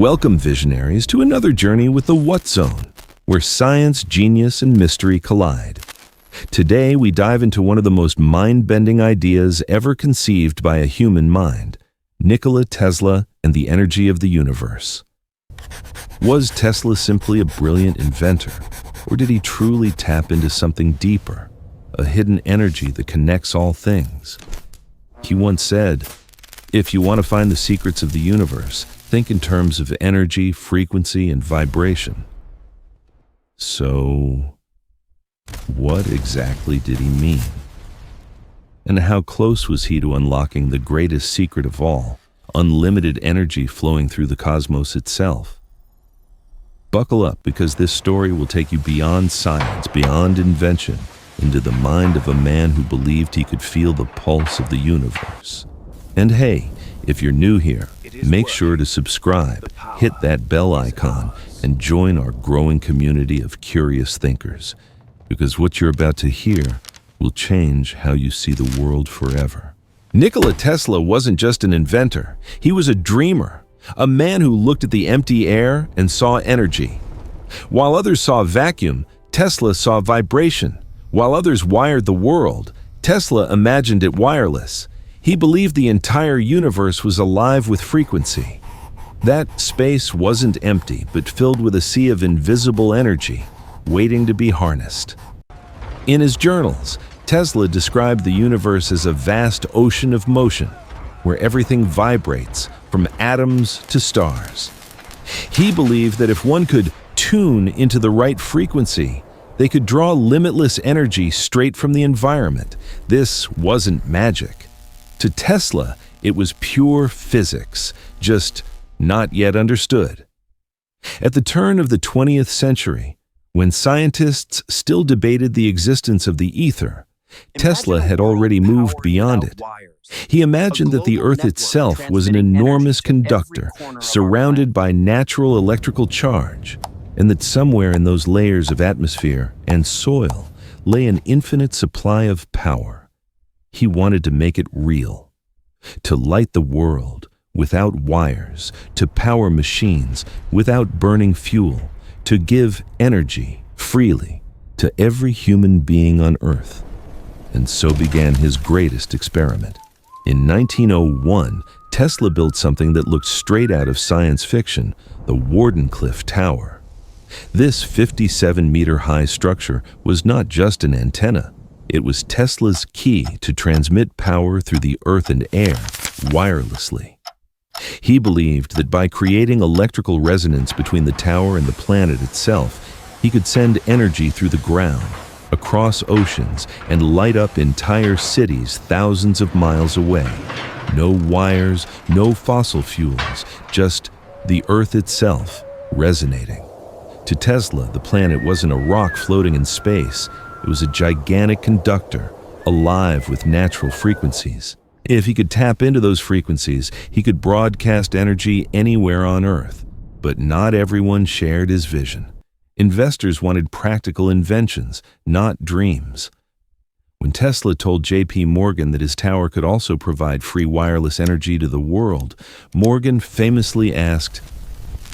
Welcome, visionaries, to another journey with the What Zone, where science, genius, and mystery collide. Today, we dive into one of the most mind-bending ideas ever conceived by a human mind, Nikola Tesla and the energy of the universe. Was Tesla simply a brilliant inventor, or did he truly tap into something deeper, a hidden energy that connects all things? He once said, "If you want to find the secrets of the universe, think in terms of energy, frequency, and vibration." So, what exactly did he mean? And how close was he to unlocking the greatest secret of all, unlimited energy flowing through the cosmos itself? Buckle up, because this story will take you beyond science, beyond invention, into the mind of a man who believed he could feel the pulse of the universe. And hey, if you're new here, make sure to subscribe, hit that bell icon, and join our growing community of curious thinkers, because what you're about to hear will change how you see the world forever. Nikola Tesla wasn't just an inventor, he was a dreamer, a man who looked at the empty air and saw energy. While others saw vacuum, Tesla saw vibration. While others wired the world, Tesla imagined it wireless. He believed the entire universe was alive with frequency. That space wasn't empty, but filled with a sea of invisible energy, waiting to be harnessed. In his journals, Tesla described the universe as a vast ocean of motion, where everything vibrates, from atoms to stars. He believed that if one could tune into the right frequency, they could draw limitless energy straight from the environment. This wasn't magic. To Tesla, it was pure physics, just not yet understood. At the turn of the 20th century, when scientists still debated the existence of the ether, Tesla had already moved beyond it. He imagined that the Earth itself was an enormous conductor, surrounded by natural electrical charge, and that somewhere in those layers of atmosphere and soil lay an infinite supply of power. He wanted to make it real, to light the world without wires, to power machines without burning fuel, to give energy freely to every human being on Earth. And so began his greatest experiment. In 1901, Tesla built something that looked straight out of science fiction, the Wardenclyffe Tower. This 57-meter-high structure was not just an antenna. It was Tesla's key to transmit power through the earth and air wirelessly. He believed that by creating electrical resonance between the tower and the planet itself, he could send energy through the ground, across oceans, and light up entire cities thousands of miles away. No wires, no fossil fuels, just the earth itself resonating. To Tesla, the planet wasn't a rock floating in space. It was a gigantic conductor, alive with natural frequencies. If he could tap into those frequencies, he could broadcast energy anywhere on Earth. But not everyone shared his vision. Investors wanted practical inventions, not dreams. When Tesla told J.P. Morgan that his tower could also provide free wireless energy to the world, Morgan famously asked,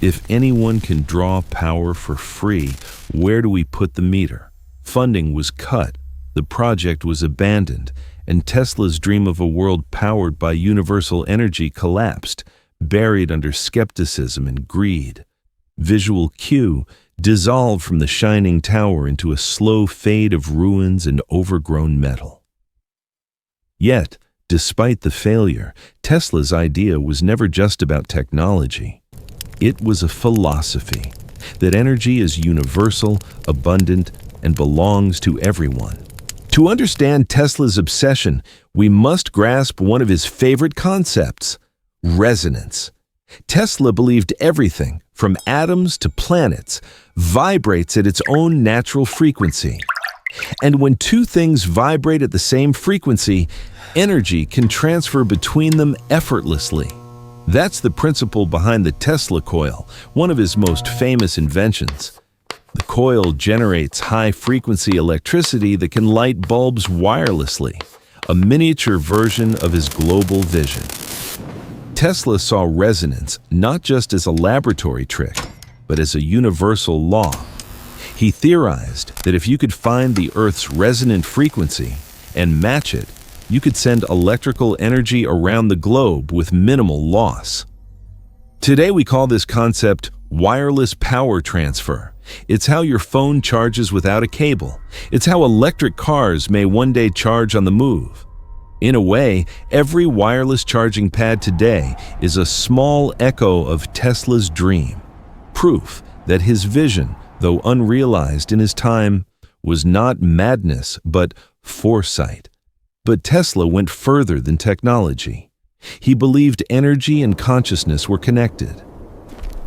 "If anyone can draw power for free, where do we put the meter?" Funding was cut, the project was abandoned, and Tesla's dream of a world powered by universal energy collapsed, buried under skepticism and greed. Visual cue dissolved from the shining tower into a slow fade of ruins and overgrown metal. Yet, despite the failure, Tesla's idea was never just about technology. It was a philosophy that energy is universal, abundant, and belongs to everyone. To understand Tesla's obsession, we must grasp one of his favorite concepts: resonance. Tesla believed everything, from atoms to planets, vibrates at its own natural frequency. And when two things vibrate at the same frequency, energy can transfer between them effortlessly. That's the principle behind the Tesla coil, one of his most famous inventions. The coil generates high-frequency electricity that can light bulbs wirelessly, a miniature version of his global vision. Tesla saw resonance not just as a laboratory trick, but as a universal law. He theorized that if you could find the Earth's resonant frequency and match it, you could send electrical energy around the globe with minimal loss. Today we call this concept wireless power transfer. It's how your phone charges without a cable. It's how electric cars may one day charge on the move. In a way, every wireless charging pad today is a small echo of Tesla's dream, proof that his vision, though unrealized in his time, was not madness but foresight. But Tesla went further than technology. He believed energy and consciousness were connected.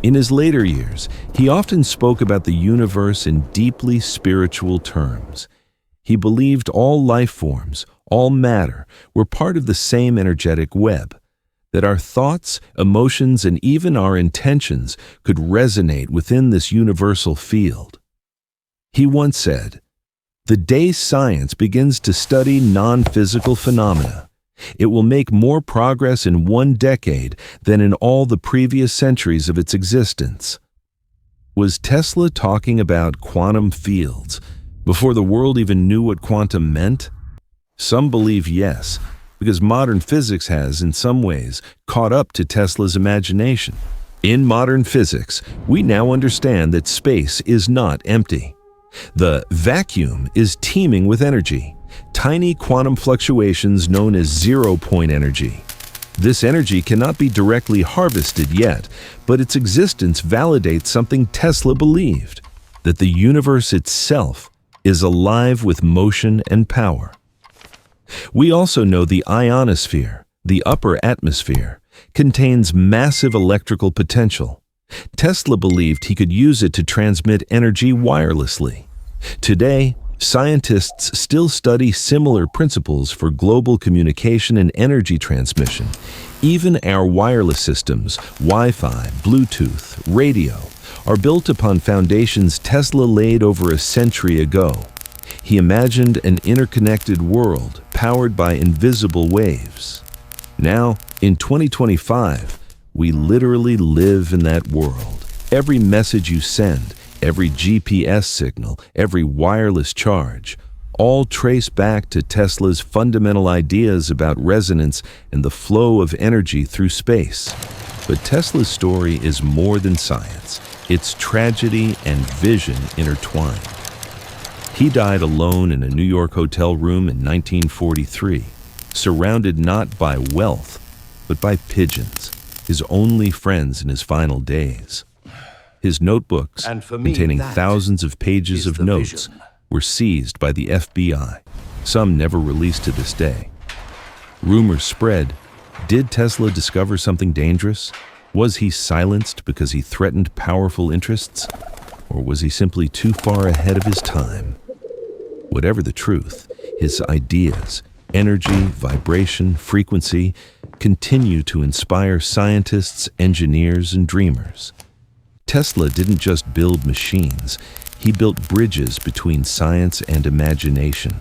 In his later years, he often spoke about the universe in deeply spiritual terms. He believed all life forms, all matter, were part of the same energetic web, that our thoughts, emotions, and even our intentions could resonate within this universal field. He once said, "The day science begins to study non-physical phenomena, it will make more progress in one decade than in all the previous centuries of its existence." Was Tesla talking about quantum fields before the world even knew what quantum meant? Some believe yes, because modern physics has, in some ways, caught up to Tesla's imagination. In modern physics, we now understand that space is not empty. The vacuum is teeming with energy, tiny quantum fluctuations known as zero-point energy. This energy cannot be directly harvested yet, but its existence validates something Tesla believed, that the universe itself is alive with motion and power. We also know the ionosphere, the upper atmosphere, contains massive electrical potential. Tesla believed he could use it to transmit energy wirelessly. Today, scientists still study similar principles for global communication and energy transmission. Even our wireless systems, Wi-Fi, Bluetooth, radio, are built upon foundations Tesla laid over a century ago. He imagined an interconnected world powered by invisible waves. Now, in 2025, we literally live in that world. Every message you send, every GPS signal, every wireless charge, all trace back to Tesla's fundamental ideas about resonance and the flow of energy through space. But Tesla's story is more than science. It's tragedy and vision intertwined. He died alone in a New York hotel room in 1943, surrounded not by wealth, but by pigeons, his only friends in his final days. His notebooks, containing thousands of pages of notes, were seized by the FBI, some never released to this day. Rumors spread. Did Tesla discover something dangerous? Was he silenced because he threatened powerful interests? Or was he simply too far ahead of his time? Whatever the truth, his ideas, energy, vibration, frequency, continue to inspire scientists, engineers, and dreamers. Tesla didn't just build machines, he built bridges between science and imagination,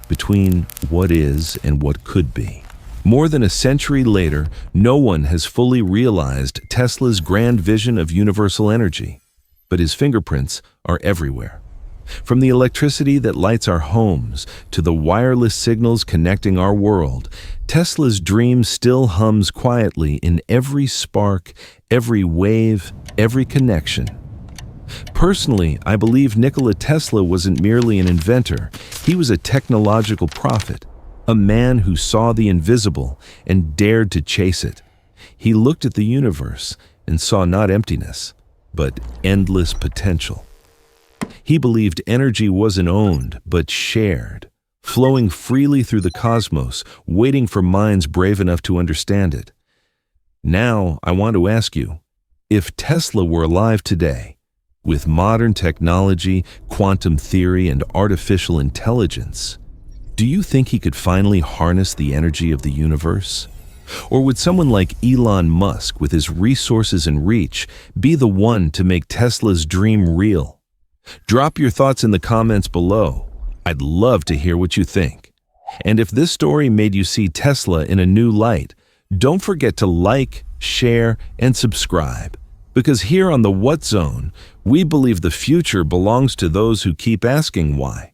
between what is and what could be. More than a century later, no one has fully realized Tesla's grand vision of universal energy, but his fingerprints are everywhere. From the electricity that lights our homes to the wireless signals connecting our world, Tesla's dream still hums quietly in every spark, every wave, every connection. Personally, I believe Nikola Tesla wasn't merely an inventor. He was a technological prophet, a man who saw the invisible and dared to chase it. He looked at the universe and saw not emptiness, but endless potential. He believed energy wasn't owned, but shared, flowing freely through the cosmos, waiting for minds brave enough to understand it. Now, I want to ask you, if Tesla were alive today, with modern technology, quantum theory, and artificial intelligence, do you think he could finally harness the energy of the universe? Or would someone like Elon Musk, with his resources and reach, be the one to make Tesla's dream real? Drop your thoughts in the comments below. I'd love to hear what you think. And if this story made you see Tesla in a new light, don't forget to like, share, and subscribe. Because here on the What Zone, we believe the future belongs to those who keep asking why.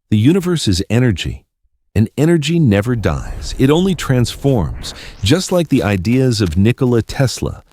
The universe is energy, and energy never dies. It only transforms, just like the ideas of Nikola Tesla,